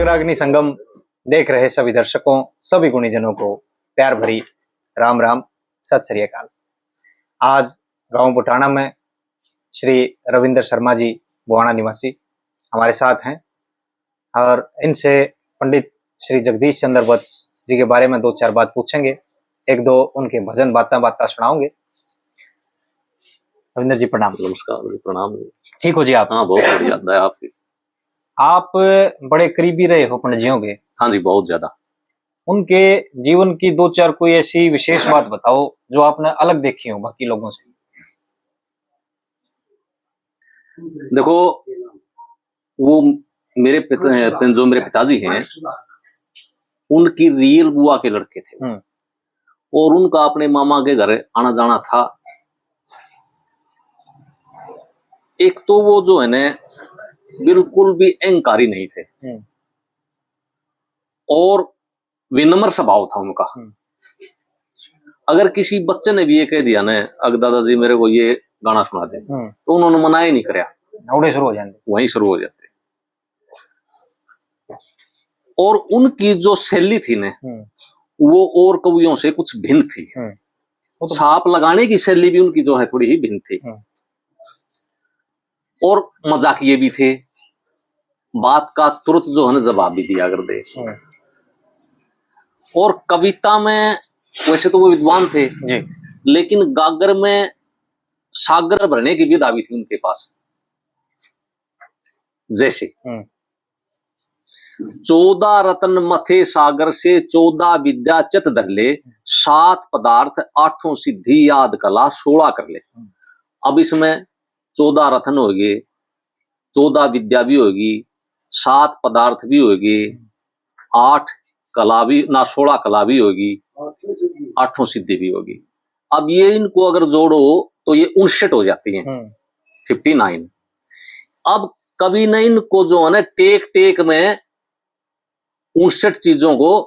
रागरागनी संगम देख रहे सभी दर्शकों, सभी गुणीजनों को प्यार भरी राम राम, सत श्री अकाल। आज गांव बुटाना में श्री रविंद्र शर्मा जी बुआना निवासी हमारे साथ हैं और इनसे पंडित श्री जगदीश चंद्र वत्स जी के बारे में दो चार बात पूछेंगे, एक दो उनके भजन बाता सुनाओगे। रविंद्र जी प्रणाम। नमस्कार। प्रणाम। ठीक हो जी आप? हाँ, बहुत बढ़िया है आपकी। आप बड़े करीबी रहे हो पंडित जियों के? हाँ जी, बहुत ज्यादा। उनके जीवन की दो चार कोई ऐसी विशेष बात बताओ जो आपने अलग देखी हो बाकी लोगों से। देखो, वो मेरे पिताजी हैं, उनकी रियल बुआ के लड़के थे और उनका अपने मामा के घर आना जाना था। एक तो वो जो है ना बिल्कुल भी अहंकारी नहीं थे और विनम्र स्वभाव था उनका। अगर किसी बच्चे ने भी ये कह दिया ना, अगर दादाजी मेरे को ये गाना सुना दे, तो उन्होंने मना ही नहीं कराया, वहीं शुरू हो जाते। और उनकी जो शैली थी ना, वो और कवियों से कुछ भिन्न थी। छाप लगाने की शैली भी उनकी जो है थोड़ी ही भिन्न थी और मजाकिये भी थे। बात का तुरंत जो है ना जवाब भी दिया कर दे। और कविता में वैसे तो वो विद्वान थे जी, लेकिन गागर में सागर भरने की विधा भी थी उनके पास। जैसे 14 रत्न मथे सागर से, 14 विद्या चित धर ले, 7 पदार्थ 8 सिद्धि याद कला 16 कर ले। अब इसमें 14 रत्न होगी, 14 विद्या भी होगी, 7 पदार्थ भी होगी, 8 कला भी ना, 16 कला भी होगी, 8 सिद्धि भी होगी। अब ये इनको अगर जोड़ो तो ये 59 हो जाती हैं, 59। अब कवि ने इनको जो है ना टेक टेक में 59 चीजों को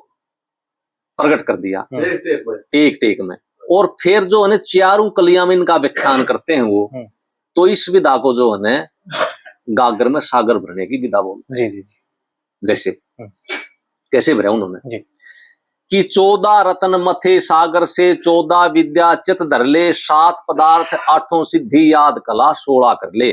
प्रकट कर दिया, टेक टेक में। और फिर जो है ना चारों कलियां में इनका व्याख्यान करते हैं वो। तो इस विधा को जो है ना गागर में सागर भरने की विधा बोलते हैं। जी। जैसे कैसे भरा उन्होंने जी कि 14 रत्न मथे सागर से, 14 विद्या चित धर ले, 7 पदार्थ 8 सिद्धि याद कला 16 कर ले।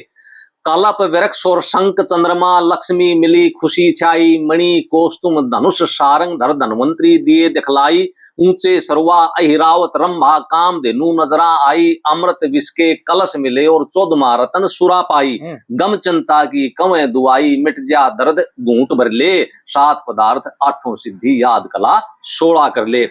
कलप वृक्ष और शंख चंद्रमा, लक्ष्मी मिली खुशी छाई, मणि कोस्तुम धनुष सारंग धर धनवंतरी दिए दिखलाई, ऊंचे सरवा अहिरावत रंभा काम धेनु नजरा आई, अमृत विष के कलश मिले और 14 रतन सुरा पाई, गम चिंता की कवें दुआई, मिट जा दर्द घूंट भर ले, 7 पदार्थ 8 सिद्धि याद कला 16 कर ले।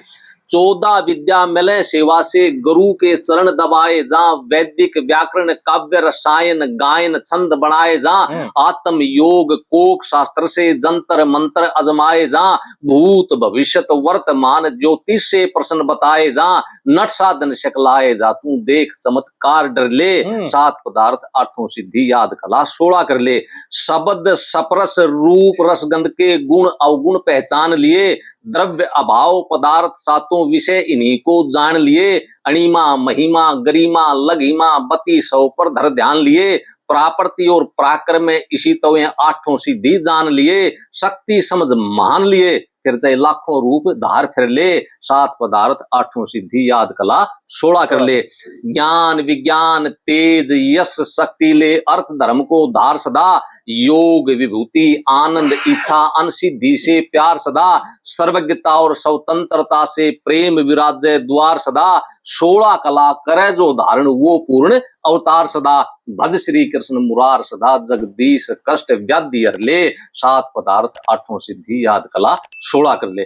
14 विद्या मिले सेवा से, गुरु के चरण दबाए जा, वैदिक व्याकरण काव्य रसायन गायन छंद बनाए जा, आत्म योग कोक शास्त्र से जंतर मंत्र अजमाए जा, भूत भविष्यत वर्तमान ज्योतिष से प्रश्न बताए जा, नट साधन शकलाए जा, तू देख चमत्कार डर ले, 7 पदार्थ 8 सिद्धि याद कला 16 कर ले। शब्द सपरस रूप रसगंध के गुण अवगुण पहचान लिए, द्रव्य अभाव पदार्थ सातों विषय इन्हीं को जान लिए, अणिमा महिमा गरिमा लघिमा 32 पर धर ध्यान लिए, प्रापर्ति और पराक्रम में इसी तो 8 सिद्धि जान लिए, शक्ति समझ मान लिए, फिर चाहे लाखों रूप धार फिर ले, 7 पदार्थ 8 सिद्धि याद कला 16 कर ले। ज्ञान विज्ञान तेज यश शक्ति ले, अर्थ धर्म को धार सदा, योग विभूति आनंद इच्छा अनसिद्धि से प्यार सदा, सर्वज्ञता और स्वतंत्रता से प्रेम विराजय द्वार सदा, 16 कला करे जो धारण वो पूर्ण अवतार सदा, भज श्री कृष्ण मुरार सदा, जगदीश कष्ट व्याधि हर ले, 7 पदार्थ 8 सिद्धि याद कला 16 कर ले।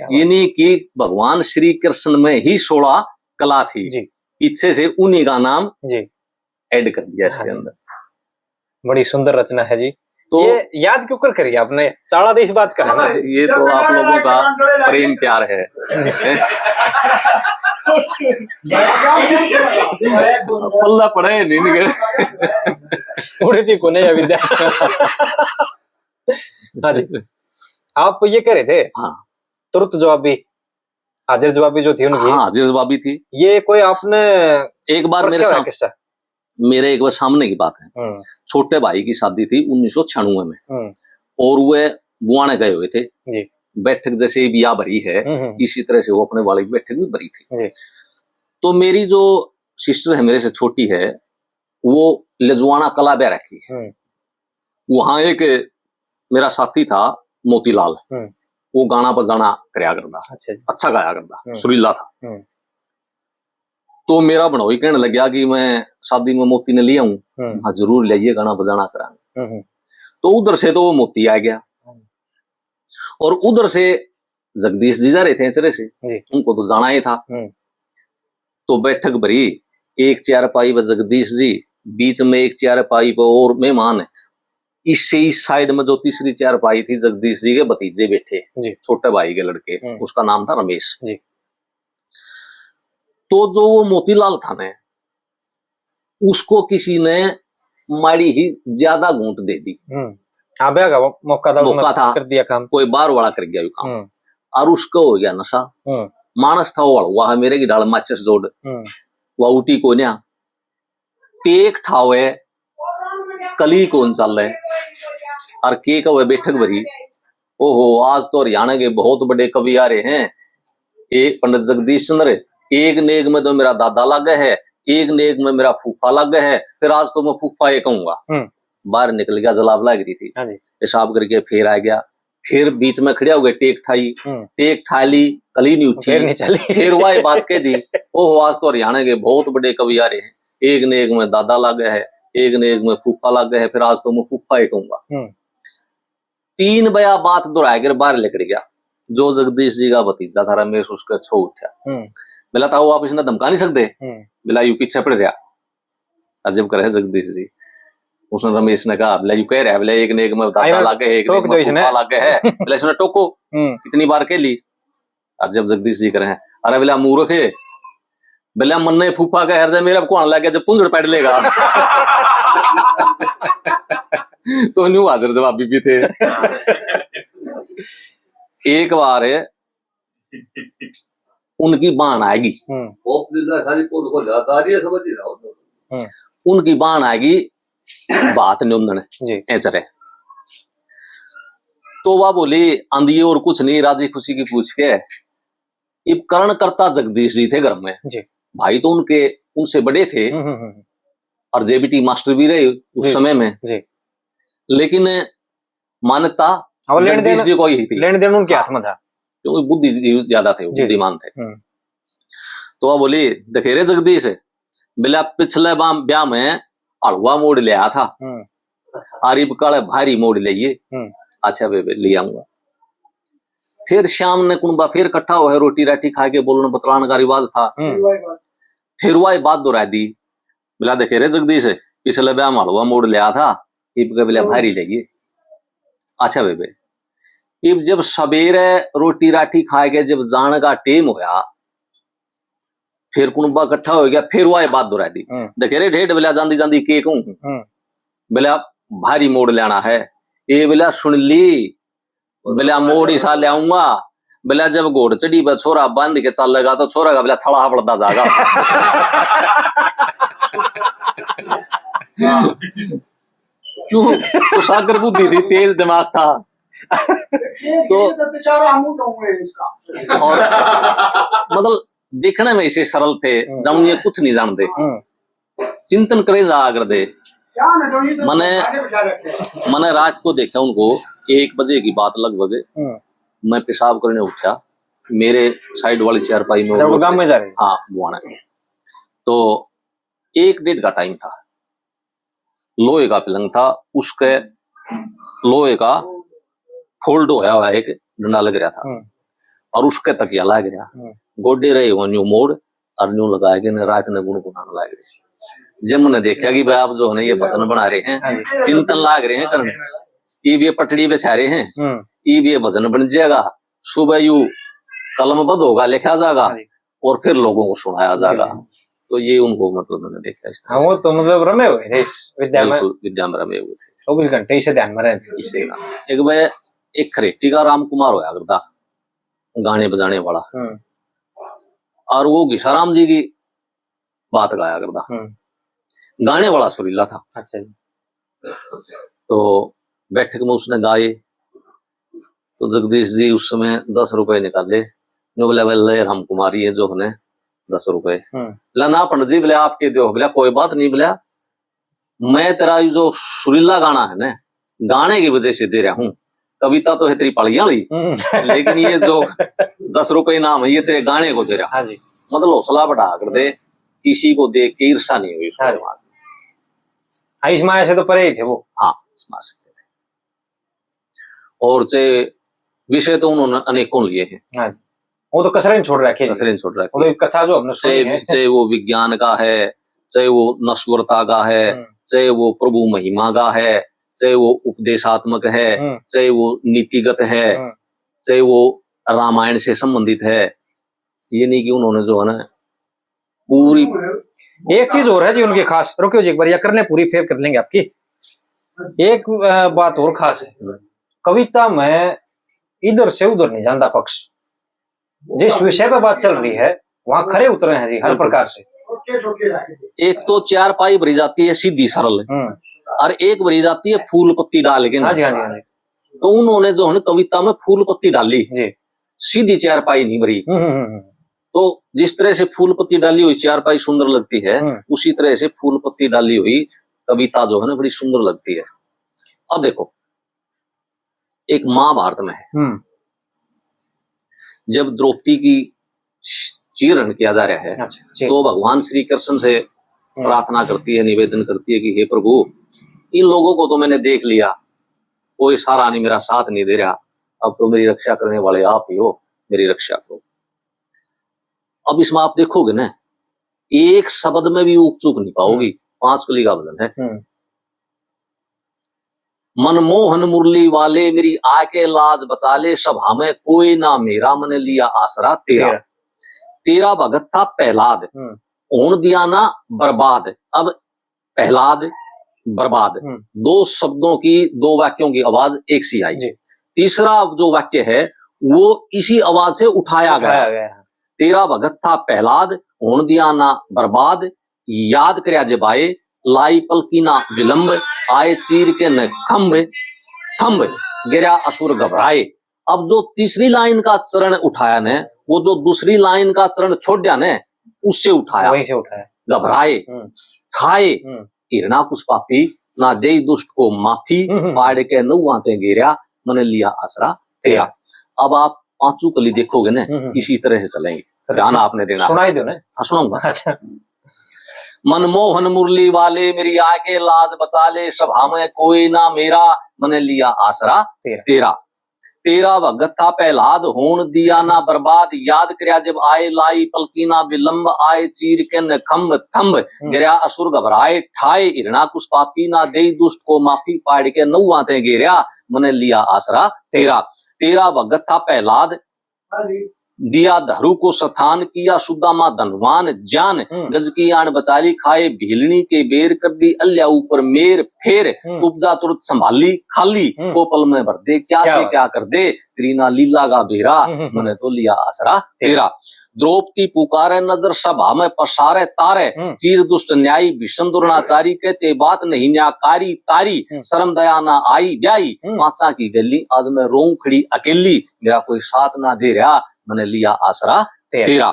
यानी कि भगवान श्री कृष्ण में ही 16 कला थी जी। पीछे से उन्हीं का नाम जी ऐड कर दिया इसके अंदर। बड़ी सुंदर रचना है जी। तो ये याद क्यों कर करी आपने? चाड़ा देश बात का है ना? ये तो आप लोगों का प्रेम प्यार है। पल्ला पड़े नहीं उड़ी थी कोने या विद्या। हाँ जी, आप ये कह रहे थे। हाँ, तुरंत जवाबी हाजिर जवाबी जो थी उनकी। हाँ, हाजिर जवाबी थी। ये कोई आपने एक बार मेरे एक बार सामने की बात है, छोटे भाई की शादी थी 1996 में और वह बुआने गए हुए थे। जी। बैठक जैसे बिया भरी है इसी तरह से वो अपने वाले की बैठक भी भरी थी। जी। तो मेरी जो सिस्टर है मेरे से छोटी है वो लजवाना कला बह रखी है। वहां एक मेरा साथी था मोतीलाल, वो गाना बजाना करया करता, अच्छा गाया करता, सुरीला था। तो मेरा बनोई कहने लग गया कि मैं शादी में मोती ने लिया हूँ, हाँ जरूर लाइए गाना बजाना करांगे। तो उधर से तो वो मोती आ गया और उधर से जगदीश जी जा रहे थे चरे से, उनको तो जाना ही था। तो बैठक भरी, एक चारपाई पर जगदीश जी, बीच में एक चारपाई पर और मेहमान है, इससे इस साइड में जो तीसरी चारपाई थी जगदीश जी के भतीजे बैठे, छोटे भाई के लड़के, उसका नाम था रमेश जी। तो जो वो मोतीलाल था ने उसको किसी ने माड़ी ही ज्यादा घूंट दे दी। मौका था कर दिया काम, कोई बार वाला कर गया काम और उसको हो गया नशा। मानस था वो वह मेरे की डाल माचिस जोड़ वह उठी को न्या टेक ठावे कली कौन चल रहे और के का वह बैठक भरी। ओहो आज तो हरियाणा के बहुत बड़े कवि आ रहे हैं, एक पंडित जगदीश चंद्र, एक नेक में तो मेरा दादा लग है, एक नेक में मेरा फूफा लग है, फिर आज तो मैं फूफा ये कहूंगा। बाहर निकल गया, जलाब लग रही थी, पेशाब करके फिर आ गया, फिर बीच में खड़े हो गए, टेक ठाई, टेक ठाली, कली नहीं उठी, फिर वही बात कह दी, ओहो आज तो हरियाणा के बहुत बड़े कवि आ रहे हैं, एक नेक में दादा लग है, एक नेक में फूफा लग है, फिर आज तो मैं फूफा ये कहूंगा। 3 बया बात दोहराए कर बाहर निकल गया। जो जगदीश जी का भतीजा था रमेश उसका छो उठा, बोला था वो आप इसने धमका नहीं सकते, बोला यू पीछे पड़ गया। अजब करे जगदीश जी, उसने रमेश ने कहा बोला यू कह रहा है, बोला एक नेक में दादा लागे है, एक नेक में फूफा लागे है, बोला इसने टोको कितनी बार कह ली। और जब जगदीश जी करे अरे बोला मूर्ख है, बोला मन ने फूफा का हर मेरा कौन लग गया जब पुंजड़ पैड लेगा। तो न्यू हाजिर जवाबी भी थे। एक बार उनकी बाण आएगी, उनकी बाण आएगी बात न्यूंदन ऐचरे, तो वह बोली आंधी और कुछ नहीं, राजी खुशी की पूछ के। इब करण करता जगदीश जी थे घर में जी। भाई तो उनके उनसे बड़े थे और जेबीटी मास्टर भी रहे उस समय में जी। लेकिन मान्यता जगदीश जी को ही थी, लेन देन उनके हाथ में था क्योंकि बुद्धि ज्यादा थे, बुद्धिमान थे। तो वह बोली दखेरे जगदीश, बोला पिछले ब्याह में हलवा मोड़ ले आया था और इब काले भारी मोड़ लिए, अच्छा बेबे ले आऊंगा। फिर शाम ने कुंबा फिर इकट्ठा हुआ है, रोटी राटी खा के बोलने बतलाने का रिवाज था। फिर वह बात दोहरा दी, बोला देखे रे जगदीश पिछले ब्याह में हलवा मोड़ ले आया था, इब के बोला भारी लेगी। अच्छा बेबे, इब जब सवेरे रोटी राठी खा के जब जाने का टेम होया, फिर कुंबा इकट्ठा हो गया, फिर वह बात दोहरा दी, देखे रे ढेड बोला जांदी जांदी के कहूं, बोला भारी मोड़ लेना है। ये बोला सुन ली, बोला मोड़ ही सा ले आऊंगा, बोला जब घोड़ चढ़ी पर छोरा बांध के चलेगा तो छोरा का बोला छड़ा पड़ता जाएगा। क्यों तो सागर बुद्धि थी, तेज दिमाग था। तो और मतलब देखने में इसे सरल थे, जब ये कुछ नहीं जानते, चिंतन करे जा कर दे। मैंने रात को देखा उनको 1 बजे की बात लगभग, मैं पेशाब करने उठा, मेरे साइड वाली चारपाई में वो गांव में जा रहे, हाँ बुआना, तो 1-1.5 का टाइम था, लोहे का पलंग था, उसके लोहे का फोल्ड होया हुआ एक डंडा लग रहा था और उसके तकिया लग रहा, गोडे रहे वो न्यू मोड़ और न्यू लगाया कि रात ने गुनगुनाने लग रहे। जब मैंने देखा कि भाई आप जो है ये भजन बना रहे हैं, चिंतन लाग रहे हैं करने, ये पटड़ी बिछा रहे हैं, ये भजन बन जाएगा, सुबह यू कलमबद्ध होगा, लिखा जाएगा और फिर लोगों को सुनाया जाएगा। तो ये उनको मतलब मैंने देखा इस तरह। वो तो मतलब रमे हुए थे इस विद्या में रमे हुए थे, 24 घंटे इसे ध्यान में रहे थे। इसे एक बार एक खरेटी का राम कुमार होया करता, गाने बजाने वाला, और वो घिसाराम जी की बात गाया करता, गाने वाला सुरीला था। अच्छा जी। तो बैठक में उसने गाए, तो जगदीश जी उस समय 10 रुपए निकाले, जो बोले बोले राम कुमारी है जो हने 10 रुपए, बोला ना पंडित जी, बोले आपके दो, बोला कोई बात नहीं, बोला मैं तेरा ये जो सुरीला गाना है ना, गाने की वजह से दे रहा हूँ, कविता तो है तेरी पढ़िया ली, लेकिन ये जो 10 रुपए इनाम है ये तेरे गाने को दे रहा। हाँ जी। मतलब हौसला बढ़ा कर दे, किसी को देख के ईर्षा नहीं हुई उसके बाद। हाँ, इस माया से तो परे ही थे वो। हाँ, इस माया से थे। और चाहे विषय तो उन्होंने अनेकों लिए हैं। हाँ जी। वो तो कसरें छोड़ रखे, कसरें छोड़ रखे। वो तो एक कथा जो हमने सुनी है, चाहे वो विज्ञान का है, चाहे वो नश्वरता का है, चाहे वो प्रभु महिमा का है, चाहे वो उपदेशात्मक है, चाहे वो नीतिगत है, चाहे वो रामायण से संबंधित है। ये नहीं कि उन्होंने जो है ना पूरी। एक चीज और है जी उनकी खास, रुकियो जी एक बार, या करने पूरी फेर कर लेंगे आपकी। एक बात और खास है, कविता में इधर से उधर नहीं जानता पक्ष, जिस विषय पर बात चल रही है वहां खरे उतरे हैं जी हर प्रकार से। एक तो 4 पाई भरी जाती है सीधी सरल, और एक भरी जाती है फूल पत्ती डाल के। हाँ जी, हाँ जी, हाँ जी। तो उन्होंने जो है कविता में फूल पत्ती डाली जी, सीधी 4 पाई नहीं भरी। तो जिस तरह से फूल पत्ती डाली हुई 4 पाई सुंदर लगती है, उसी तरह से फूल पत्ती डाली हुई कविता जो है ना बड़ी सुंदर लगती है। अब देखो, एक महाभारत में है, जब द्रौपदी की चीरहरण किया जा रहा है, तो भगवान श्री कृष्ण से प्रार्थना करती है, निवेदन करती है कि हे प्रभु, इन लोगों को तो मैंने देख लिया, कोई सारा नहीं, मेरा साथ नहीं दे रहा, अब तो मेरी रक्षा करने वाले आप ही हो, मेरी रक्षा करो। अब इसमें आप देखोगे ना, एक शब्द में भी ऊक चूक नहीं पाओगी। 5 कली का भजन है, मनमोहन मुरली वाले मेरी आके लाज बचा ले, सभा में कोई ना मेरा, मैंने लिया आसरा तेरा। तेरा भगत था प्रहलाद, ओन दिया ना बर्बाद। अब प्रहलाद बर्बाद, 2 शब्दों की, 2 वाक्यों की आवाज एक सी आई। तीसरा जो वाक्य है वो इसी आवाज से उठाया गया। तेरा भगत था प्रहलाद, ओन दिया ना बर्बाद, याद करया जबाए, लाई पलकी ना विलंब, आए चीर के न खम्ब, थम्ब गिरा असुर घबराए। अब जो तीसरी लाइन का चरण उठाया ने, वो जो दूसरी लाइन का चरण छोड़ दिया ने, उससे उठाया, वहीं से उठाया। घबराए खाए हिरणा पुष्पापी, ना दे दुष्ट को माफी, पाड़ के नौआते गिरा, मैंने लिया आसरा तेरा। अब आप 5 कली देखोगे ना, इसी तरह से चलेंगे, ध्यान आपने देना। सुनाई दो ना। हाँ, सुनाऊंगा। अच्छा। मनमोहन मुरली वाले मेरी आके लाज बचा ले, सभा में कोई ना मेरा, मैंने लिया आसरा तेरा। तेरा भगत था प्रहलाद, होन दिया ना बर्बाद, याद करया जब आए, लाई पलकी ना विलंब, आए चीर के न खम्ब थम्ब, गिरा असुर घबराए ठाए, हिरणा कुछ पापी, ना दे दुष्ट को माफी, पाड़ के नौआते गिरा, मैंने लिया आसरा तेरा। तेरा भगत था प्रहलाद, दिया धरु को सथान, किया सुदामा धनवान जान, गज की आन बचाली, खाए भीलनी के बेर, कर दी अल्या ऊपर मेर फेर, उपजा तुरंत संभाली खाली, को पल में भर दे, क्या से क्या कर दे, त्रीना लीला का बेरा, मैंने तो लिया आसरा तेरा। द्रौपदी पुकारे नजर सभा में पसारे तारे, चीर दुष्ट न्यायी भीषम दुर्नाचारी, कहते बात नहीं न्याकारी तारी, शर्म दया ना आई ब्याई, 5 की गली, आज मैं रोऊं खड़ी अकेली, मेरा कोई साथ ना दे रहा, मैंने लिया आसरा तेरा।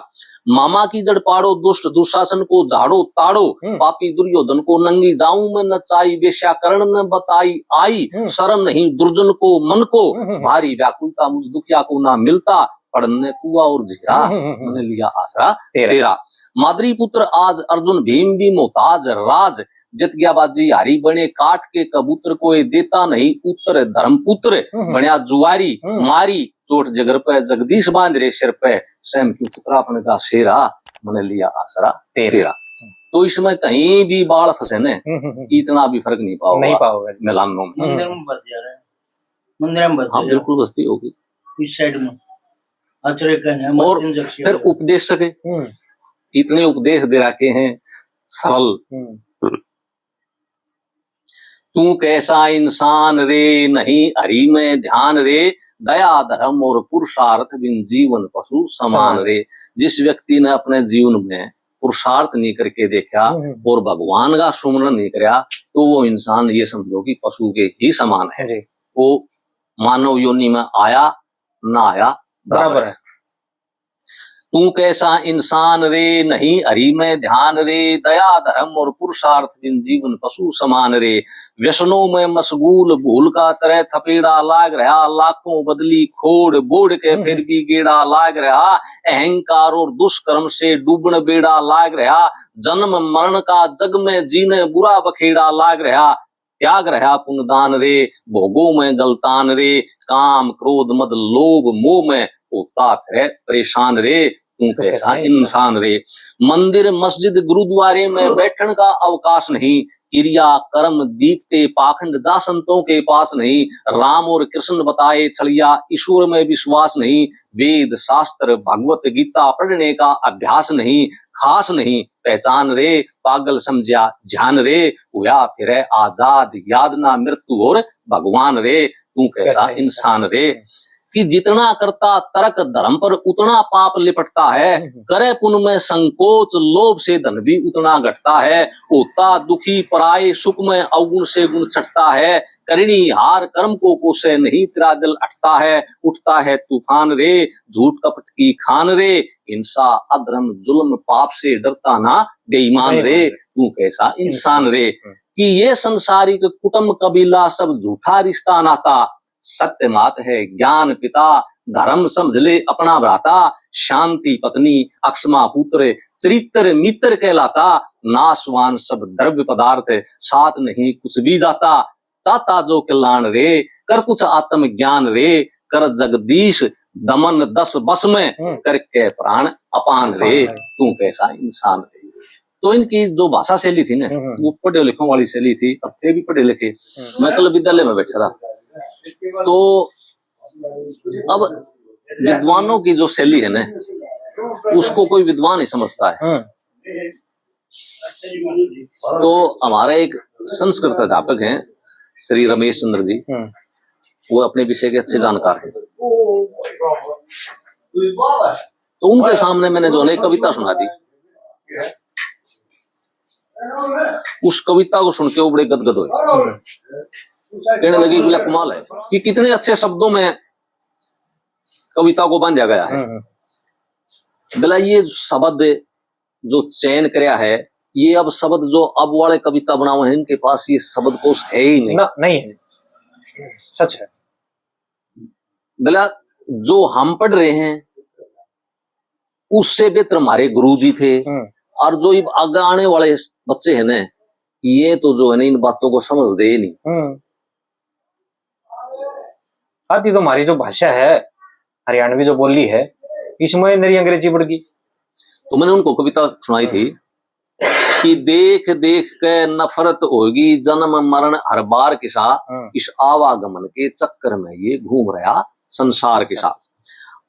मामा की जड़ पाड़ो, दुष्ट दुशासन को झाड़ो ताड़ो, पापी दुर्योधन को नंगी जाऊं मैं नचाई, वेश्याकरण न बताई आई, शर्म नहीं दुर्जन को मन को, भारी व्याकुलता मुझ दुखिया को ना मिलता, पढ़ने कुआ और झीरा, मैंने लिया आसरा तेरा। मादरी पुत्र आज अर्जुन भीम भी मोहताज राज, जित गया बाजी हारी, बने काट के कबूतर, कोई देता नहीं उत्तर, धर्म पुत्र बनिया जुआरी, मारी चोट जगर पे, जगदीश बांध रे सिर पे, स्वयं की चित्रापन का शेरा, मैंने लिया आसरा तेरा। तो इसमें कहीं भी बाढ़ फंसे ने, इतना भी फर्क नहीं पाओगे मिलानों में। मंदिर में बस जा रहा है, मंदिर में बस, हाँ बिल्कुल बस्ती होगी इस साइड में। और फिर उपदेशक इतने उपदेश दे रखे हैं सरल, तू कैसा इंसान रे, नहीं हरि में ध्यान रे, दया धर्म और पुरुषार्थ बिन जीवन पशु समान रे। जिस व्यक्ति ने अपने जीवन में पुरुषार्थ नहीं करके देखा और भगवान का सुमरण नहीं कराया, तो वो इंसान ये समझो कि पशु के ही समान है। वो मानव योनि में आया ना आया बराबर है। तू कैसा इंसान रे, नहीं हरि में ध्यान रे, दया धर्म और पुरुषार्थ जिन जीवन पशु समान रे, व्यसनों में मशगूल भूल का तरह थपेड़ा लाग रहा, लाखों बदली खोड़ बोड़ के फिर भी गेड़ा लाग रहा, अहंकार और दुष्कर्म से डूबन बेड़ा लाग रहा, जन्म मरण का जग में जीने बुरा बखेड़ा लाग रहा, त्याग रहा पुण्यदान रे, भोगों में गलतान रे, काम क्रोध मद लोभ मोह में होता है परेशान रे, तू कैसा इंसान रे। मंदिर मस्जिद गुरुद्वारे में बैठने का अवकाश नहीं, क्रिया कर्म दीपते पाखंड जा संतों के पास नहीं, राम और कृष्ण बताए छलिया ईश्वर में विश्वास नहीं, वेद शास्त्र भगवत गीता पढ़ने का अभ्यास नहीं, खास नहीं पहचान रे, पागल समझा ध्यान रे, हुआ फिर आजाद याद ना मृत्यु और भगवान रे, तू कैसा इंसान रे। कि जितना करता तर्क धर्म पर उतना पाप लिपटता है, करे पुण्य में संकोच लोभ से धन भी उतना घटता है, होता दुखी पराये सुख में अवगुण से गुण छटता है, करिणी हार कर्म को कोसे नहीं तेरा दिल अटता है, उठता है तूफान रे, झूठ कपट की खान रे, हिंसा अधर्म जुल्म पाप से डरता ना बेईमान रे, तू कैसा इंसान रे। कि ये संसारिक कुटुंब कबीला सब झूठा रिश्ता नाता, सत्य मात है ज्ञान पिता, धर्म समझ ले अपना भ्राता, शांति पत्नी अक्षमा पुत्र, चरित्र मित्र कहलाता, नाशवान सब द्रव्य पदार्थ साथ नहीं कुछ भी जाता, चाहता जो कल्याण रे, कर कुछ आत्म ज्ञान रे, कर जगदीश दमन दस बस में, करके प्राण अपान रे, तू कैसा इंसान रे। तो इनकी जो भाषा शैली थी ना, वो पढ़े लिखों वाली शैली थी, अब थे भी पढ़े लिखे। मैं कल विद्यालय में बैठा था, तो अब विद्वानों की जो शैली है ना, उसको कोई विद्वान ही समझता है। तो हमारे एक संस्कृत अध्यापक हैं श्री रमेश चंद्र जी, वो अपने विषय के अच्छे जानकार हैं। तो उनके सामने मैंने जो है कविता सुना दी, उस कविता को सुन के वो बड़े गदगद हुए, कहने लगे कि कमाल है कि कितने अच्छे शब्दों में कविता को बांधा गया है। बोला ये शब्द जो चयन कराया है, ये अब शब्द जो अब वाले कविता बनाओ हैं, इनके पास ये शब्द कोश है ही नहीं। नहीं है, सच है। बोला जो हम पढ़ रहे हैं उससे बेहतर हमारे गुरुजी थे, और जो आगे आने वाले बच्चे हैं ना, ये तो जो है ना इन बातों को समझ दे ही नहीं। आती तो हमारी जो भाषा है हरियाणवी जो बोली है, इसमें मेरी अंग्रेजी बढ़ गई। तो मैंने उनको कविता सुनाई थी कि देख देख के नफरत होगी जन्म मरण हर बार के साथ, इस आवागमन के चक्कर में ये घूम रहा संसार के साथ।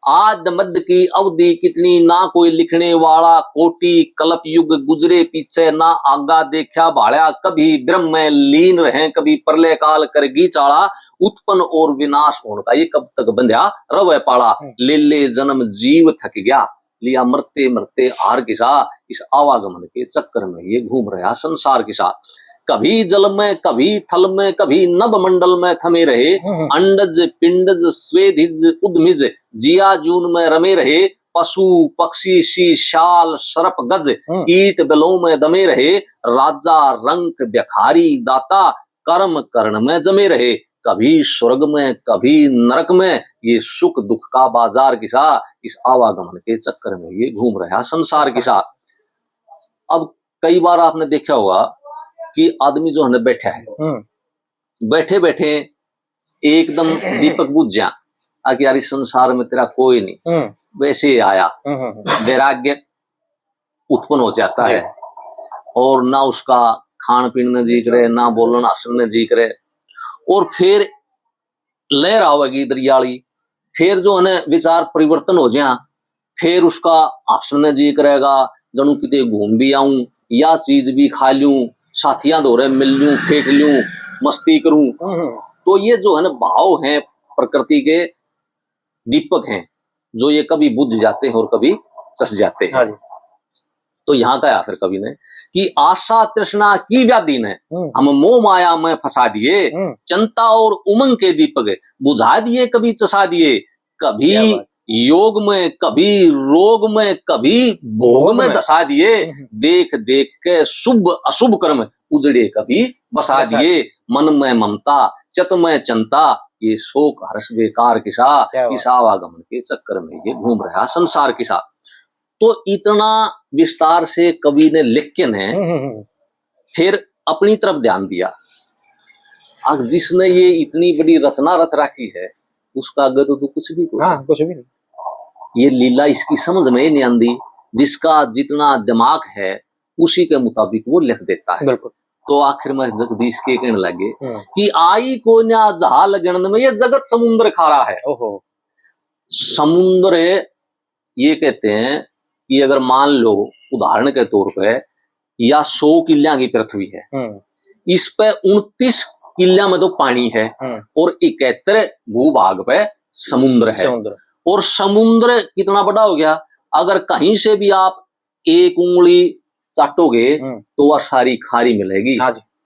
आद मध्य की अवधि कितनी ना कोई लिखने वाला, कोटि कल्प युग गुजरे पीछे ना आगा देखा भाड़ा, कभी ब्रह्म में लीन रहे कभी प्रलय काल करगी चाड़ा, उत्पन्न और विनाश होने का ये कब तक बंध्या रवे पाड़ा, ले ले जन्म जीव थक गया लिया मरते मरते हार किसा, इस आवागमन के चक्कर में ये घूम रहा संसार के साथ। कभी जल में कभी थल में कभी नभ मंडल में थमे रहे, अंडज पिंडज स्वेदिज उद्मिज जिया जून में रमे रहे, पशु पक्षी शी शाल सर्प गज कीट बलों में दमे रहे, राजा रंक व्यखारी दाता कर्म कर्ण में जमे रहे, कभी स्वर्ग में कभी नरक में ये सुख दुख का बाजार किसा, इस आवागमन के चक्कर में ये घूम रहा संसार के साथ। अब कई बार आपने देखा होगा कि आदमी जो है बैठा है, बैठे बैठे एकदम दीपक बुझ जा, आगे यार इस संसार में तेरा कोई नहीं, वैसे ही आया वैराग्य उत्पन्न हो जाता है, और ना उसका खान पीन में जी करे, ना बोलना हसन में जी करे, और फिर लहर आवेगी दरियाली, फिर जो है विचार परिवर्तन हो जाए, फिर उसका हसन में जी करेगा, जनू किते घूम भी आऊं, या चीज भी खा लूं, साथियां दो रहे मिल लूं, फेंक लूं, मस्ती करूं। तो ये जो है ना भाव हैं प्रकृति के दीपक हैं, जो ये कभी बुझ जाते हैं और कभी चस जाते हैं। तो यहाँ कहा फिर कवि ने कि आशा तृष्णा की व्याधि ने हम मोह माया में फंसा दिए, चिंता और उमंग के दीपक बुझा दिए, कभी चसा दिए, कभी योग में, कभी रोग में, कभी भोग में दशा दिए, देख देख के शुभ अशुभ कर्म उजड़े कभी बसा दिए, मन में ममता चित में चिंता, ये शोक हर्ष बेकार किसा, इस आवागमन के चक्कर में ये घूम रहा संसार किसा। तो इतना विस्तार से कवि ने लिख के ने फिर अपनी तरफ ध्यान दिया। अब जिसने ये इतनी बड़ी रचना रच रखी है उसका आगे तो कुछ भी कुछ भी नहीं, ये लीला इसकी समझ में ही नहीं आती। जिसका जितना दिमाग है उसी के मुताबिक वो लिख देता है। बिल्कुल। तो आखिर में जगदीश के कहने लगे कि आई को न्या जहाल गणन में, ये जगत समुद्र खारा है। ओहो। समुद्र ये कहते हैं कि अगर मान लो उदाहरण के तौर पे या 100 किल्ला की पृथ्वी है, इस पे 29 किल्ला में तो पानी है और 71 भूभाग पे समुद्र है। और समुद्र कितना बड़ा हो गया, अगर कहीं से भी आप एक उंगली चाटोगे तो वह सारी खारी मिलेगी,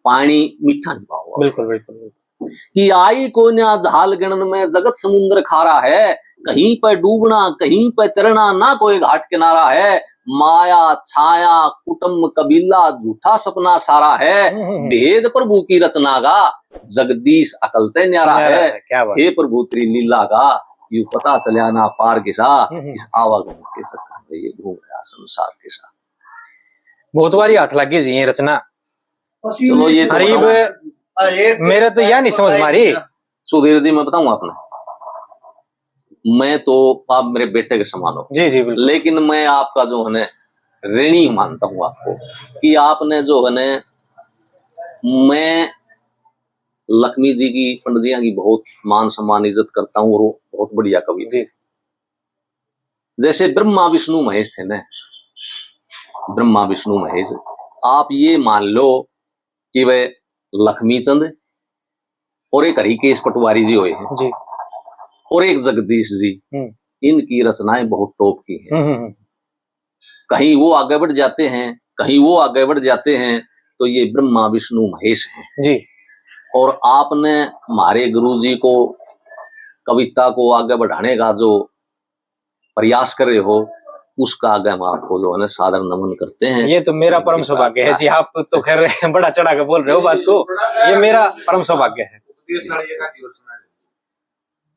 पानी मीठा नहीं पाओगे। बिल्कुल बिल्कुल। कि आई को न्या जहाल गणन में जगत समुद्र खारा है, कहीं पर डूबना कहीं पर तैरना, ना कोई घाट किनारा है, माया छाया कुटुंब कबीला झूठा सपना सारा है, भेद प्रभु की रचना का जगदीश अकलते न्यारा है। हे प्रभु तेरी लीला का यू पता चलिया ना पार किसा, इस आवागमन के चक्कर में ये घूम रहा संसार किसा। बहुत बारी हाथ लग गई जी ये रचना। चलो ये तो मेरा तो यह नहीं समझ मारी। सुधीर जी मैं बताऊं आपने, मैं तो आप मेरे बेटे के समान हो जी जी बिल्कुल, लेकिन मैं आपका जो है ऋणी मानता हूं आपको कि आपने जो है मैं लक्ष्मी जी की पंडित जी की बहुत मान सम्मान इज्जत करता हूं और वो बहुत बढ़िया कवि थे। जैसे ब्रह्मा विष्णु महेश थे ना, ब्रह्मा विष्णु महेश, आप ये मान लो कि वे लक्ष्मी चंद और एक हरिकेश पटवारी जी हुए हैं जी, और एक जगदीश जी, इनकी रचनाएं बहुत टॉप की हैं। कहीं वो आगे बढ़ जाते हैं, कहीं वो आगे बढ़ जाते हैं, तो ये ब्रह्मा विष्णु महेश हैं जी। और आपने हमारे गुरुजी को कविता को आगे बढ़ाने का जो प्रयास कर रहे हो उसका आगे हम आपको जो है सादर नमन करते हैं। ये तो मेरा परम सौभाग्य है जी। आप तो खैर बड़ा चढ़ा के बोल रहे हो बात को, ये मेरा परम सौभाग्य है।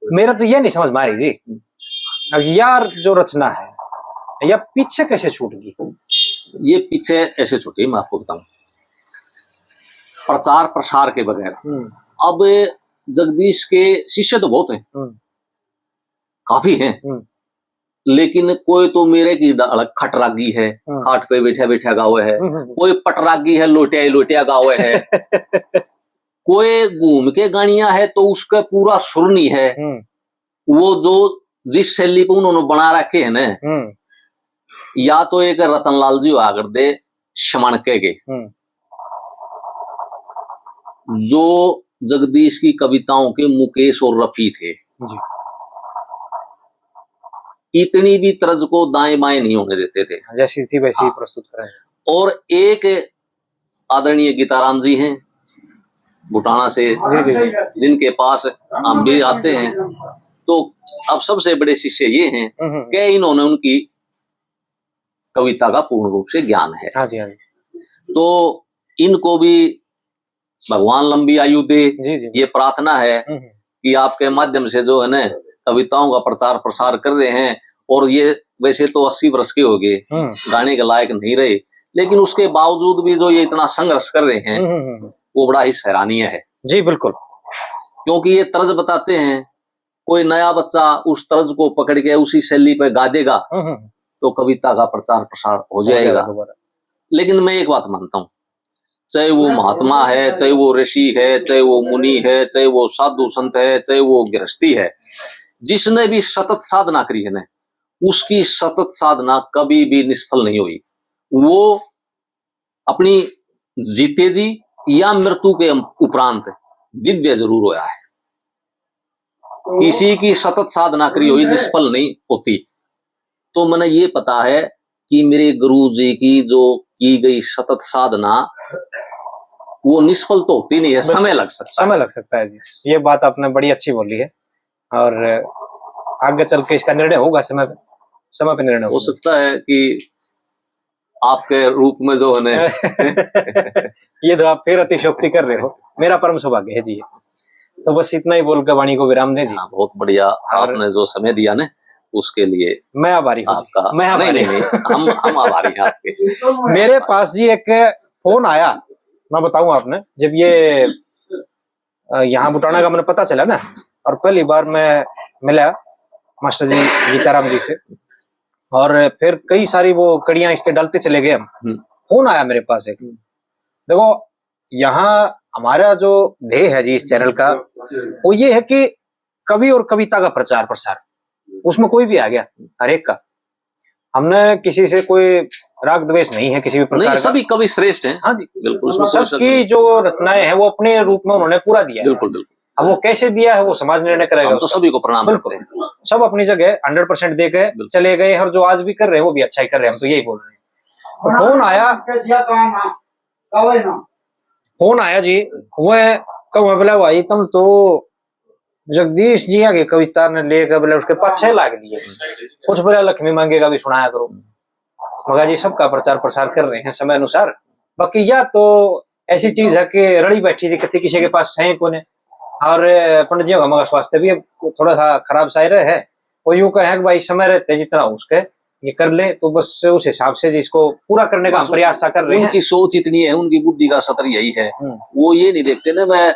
मेरा तो ये नहीं समझ मारी जी, अब यार जो रचना है या पीछे कैसे छूट गई? ये पीछे ऐसे छूटी, मैं आपको बताऊं, प्रचार प्रसार के बगैर। अब जगदीश के शिष्य तो बहुत हैं, काफी हैं, लेकिन कोई तो मेरे की खट रागी है, खाट पे बैठा बैठा गावे है, कोई पटरागी है, लोटिया लोटिया गावे है, कोई घूम के गानिया है तो उसका पूरा सुर नहीं है। वो जो जिस शैली पे उन्होंने बना रखे है ना, या तो एक रतनलाल जी आगर दे शमणके के, जो जगदीश की कविताओं के मुकेश और रफी थे जी। इतनी भी तर्ज को दाएं बाएं नहीं होने देते थे, जैसी थी वैसी ही प्रस्तुत करें। और एक आदरणीय गीताराम जी हैं बुटाना से, जिनके पास हम भी आते हैं, तो अब सबसे बड़े शिष्य ये हैं कि इन्होंने उनकी कविता का पूर्ण रूप से ज्ञान है। हाँ जी, हाँ जी। तो इनको भी भगवान लंबी आयु दे, ये प्रार्थना है कि आपके माध्यम से जो है ना कविताओं का प्रचार प्रसार कर रहे हैं। और ये वैसे तो 80 वर्ष के हो गए, गाने के लायक नहीं रहे, लेकिन उसके बावजूद भी जो ये इतना संघर्ष कर रहे हैं वो बड़ा ही सराहनीय है जी। बिल्कुल, क्योंकि ये तर्ज बताते हैं, कोई नया बच्चा उस तर्ज को पकड़ के उसी शैली पे गा देगा तो कविता का प्रचार प्रसार हो जाएगा। लेकिन मैं एक बात मानता हूँ, चाहे वो महात्मा है, चाहे वो ऋषि है, चाहे वो मुनि है, चाहे वो साधु संत है, चाहे वो गृहस्थी है, जिसने भी सतत साधना करी है ना, उसकी सतत साधना कभी भी निष्फल नहीं हुई। वो अपनी जीते जी या मृत्यु के उपरांत दिव्य जरूर होया है। किसी की सतत साधना करी हुई निष्फल नहीं होती। तो मैंने ये पता है कि मेरे गुरु जी की जो की गई सतत साधना वो निष्फल तो होती नहीं है, समय लग सकता समय लग सकता है जी। ये बात आपने बड़ी अच्छी बोली है, और आगे चल के इसका निर्णय होगा समय पे निर्णय हो होगा। सकता है कि आपके रूप में जो है ना ये तो आप फिर अतिशयोक्ति कर रहे हो, मेरा परम सौभाग्य है जी ये। तो बस इतना ही बोलकर वाणी को विराम दें जी। हाँ, बहुत बढ़िया आपने जो समय दिया ना उसके लिए मैं आभारी हूँ जी। आपका मैं आभारी नहीं, हम आभारी हैं आपके। मेरे पास जी एक फोन आया, मैं बताऊं आपने, जब ये यहाँ बुटाना का मैंने पता चला ना, और पहली बार मैं मिला मास्टर जी गीताराम जी से, और फिर कई सारी वो कड़ियां इसके डालते चले गए हम। फोन आया मेरे पास एक, देखो यहाँ हमारा जो ध्येय है जी इस चैनल का, वो ये है कि कवि और कविता का प्रचार प्रसार, उसमें कोई भी आ गया, हर एक का। हमने किसी से कोई राग द्वेष नहीं है किसी भी प्रकार नहीं, का। सभी कवि श्रेष्ठ हैं। हाँ जी, बिल्कुल, उसमें कोई शक सबकी नहीं। जो रचनाएं हैं वो अपने रूप में उन्होंने पूरा दिया है। बिल्कुल बिल्कुल, अब वो कैसे दिया है वो समाज निर्णय करेगा। हम तो सभी को प्रणाम करते हैं। बिल्कुल, सब अपनी जगह 100% दे गए, चले गए, और जो आज भी कर रहे हैं वो भी अच्छा ही कर रहे हैं, हम तो यही बोल रहे हैं। तो फोन आया जी, वह कहूँ बोला भाई तुम तो जगदीश जी आगे कविता ने लेकर बोले उसके 5-6 लाख दिए, कुछ बोला लक्ष्मी मांगेगा भी सुनाया करो। मगर जी सबका प्रचार प्रसार कर रहे हैं समय अनुसार। बाकी या तो ऐसी चीज है कि रड़ी बैठी थी कति किसी के पास है कोने, और पंडित जी का मगर स्वास्थ्य भी थोड़ा सा खराब सा रहे है, वो यूं कहे कि भाई समय रहते जितना उसके ये कर ले, तो बस उस हिसाब से इसको पूरा करने का हम प्रयास सा कर रहे हैं। उनकी सोच इतनी है, उनकी बुद्धि का सत्र यही है, वो ये नहीं देखते ना मैं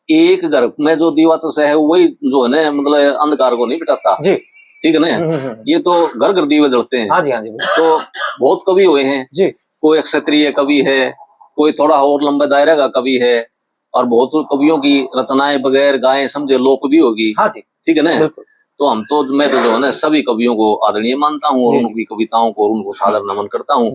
एक घर में जो दीवार से है वही जो है ना मतलब अंधकार को नहीं बिठाता जी, ठीक है ना। ये तो घर घर दीवे जलते हैं। हाँ जी, हाँ जी। तो बहुत कवि हुए हैं जी, कोई क्षत्रिय कवि है, कोई थोड़ा और लंबे दायरे का कवि है, और बहुत कवियों की रचनाएं बगैर गाए समझे लोक भी होगी। हाँ जी, ठीक है ना। तो मैं तो जो है ना सभी कवियों को आदरणीय मानता हूँ, और उनकी कविताओं को उनको सादर नमन करता हूँ।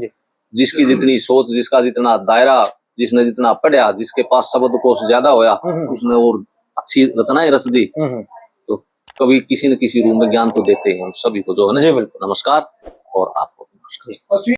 जिसकी जितनी सोच, जिसका जितना दायरा, जिसने जितना पढ़ा, जिसके पास शब्द कोश ज्यादा होया, उसने और अच्छी रचनाएं रच दी। तो कभी किसी न किसी रूप में ज्ञान तो देते हैं, उन सभी को जो है ना नमस्कार, और आपको नमस्कार।